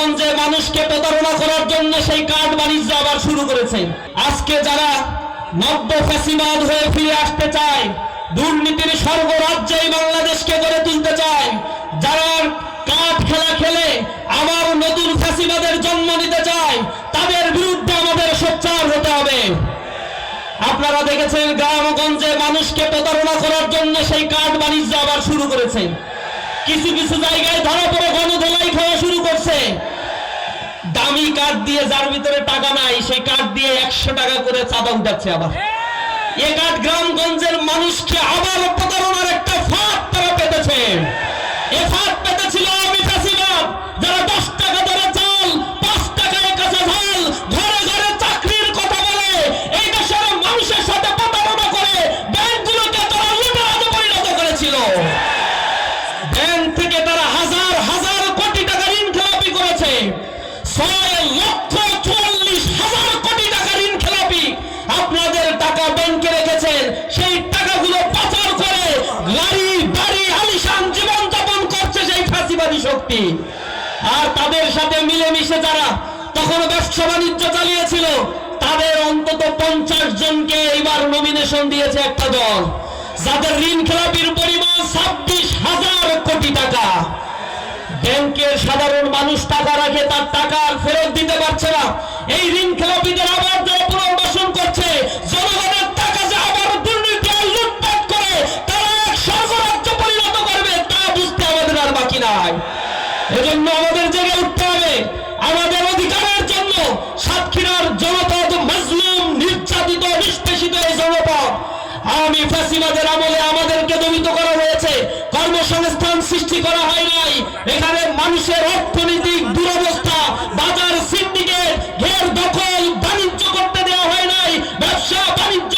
গ্রামগঞ্জে মানুষকে প্রতারণা করার জন্য সেই কার্ড বাণিজ্য আবার শুরু করেছে। আজকে যারা নব্য ফ্যাসিবাদ হয়ে ফিরে আসতে চায়, দুর্নীতির স্বর্গরাজ্যে বাংলাদেশকে গড়ে তুলতে চায়, যারা কার্ড খেলা খেলে আবার নতুন ফ্যাসিবাদের জন্ম নিতে চায়, তাদের বিরুদ্ধে আমাদের সোচ্চার হতে হবে। আপনারা দেখেছেন গ্রামগঞ্জে মানুষকে প্রতারণা করার জন্য সেই কার্ড বাণিজ্য আবার শুরু করেছে। কিছু কিছু জায়গায় ধরা পড়ে গণধোলাই খাওয়া শুরু করছে। দামি কার্ড দিয়ে, যার ভিতরে টাকা নাই, সেই কার্ড দিয়ে 100 টাকা করে চাঁদা উঠাচ্ছে। আবার এই কার্ড গ্রামগঞ্জের মানুষকে আবার প্রতারণার একটা ফাঁদ তারা পেতেছে। এই ফাঁদ পেতেছিল আমি ফ্যাসিবাদ, যারা 10 টাকা ধরে চাল, 5 টাকায় কাঁচা ঝাল, ঘরে ঘরে চাকরির কথা বলে এই দেশের মানুষের সাথে প্রতারণা করে ব্যাংকগুলোকে তারা লুটেরাজে পরিণত করেছিল। ব্যাংক থেকে তারা হাজার হাজার কোটি টাকা ঋণ খেলাপি করেছে। 6,44,000 কোটি টাকা ঋণ খেলাপি। আপনাদের টাকা ব্যাংকে রেখেছেন, সেই টাকাগুলো পাচার করে গাড়ি বাড়ি আলিশান জীবনযাপন করছে সেই ফ্যাসিবাদী শক্তি। আর তাদের সাথে মিলেমিশে যারা তখন ব্যবসা বাণিজ্য চালিয়েছিল, তাদের অন্তত 50 জনকে এইবার নমিনেশন দিয়েছে একটা দল, যাদের ঋণ খেলাপির পরিমাণ 26,000 কোটি টাকা। ব্যাংকের সাধারণ মানুষ টাকা রাখে, তার টাকা আর ফেরত দিতে পারছে না। এই ঋণ খেলাপিদের আবার যারা পুনর্বাসন করছে, জনগণের টাকা যে আবার দুর্নীতি আর লুটপাট করে তারা এক স্বর্গরাজ্য পরিণত করবে, তা বুঝতে আমাদের আর বাকি নাই। এজন্য আমাদের জেগে উঠতে হবে আমাদের অধিকারের জন্য। সাতক্ষীরার জনপদ মাজলুম, নির্যাতিত, নিষ্পেষিত এই জনপদ আওয়ামী ফ্যাসিবাদের আমলে আমাদেরকে দমিত করা হয়েছে। কর্মসংস্থান সৃষ্টি করা হয় নাই। এখানে মানুষের অর্থনৈতিক দুরবস্থা, বাজার সিন্ডিকেট, ঘের দখল, বাণিজ্য করতে দেওয়া হয় নাই, ব্যবসা বাণিজ্য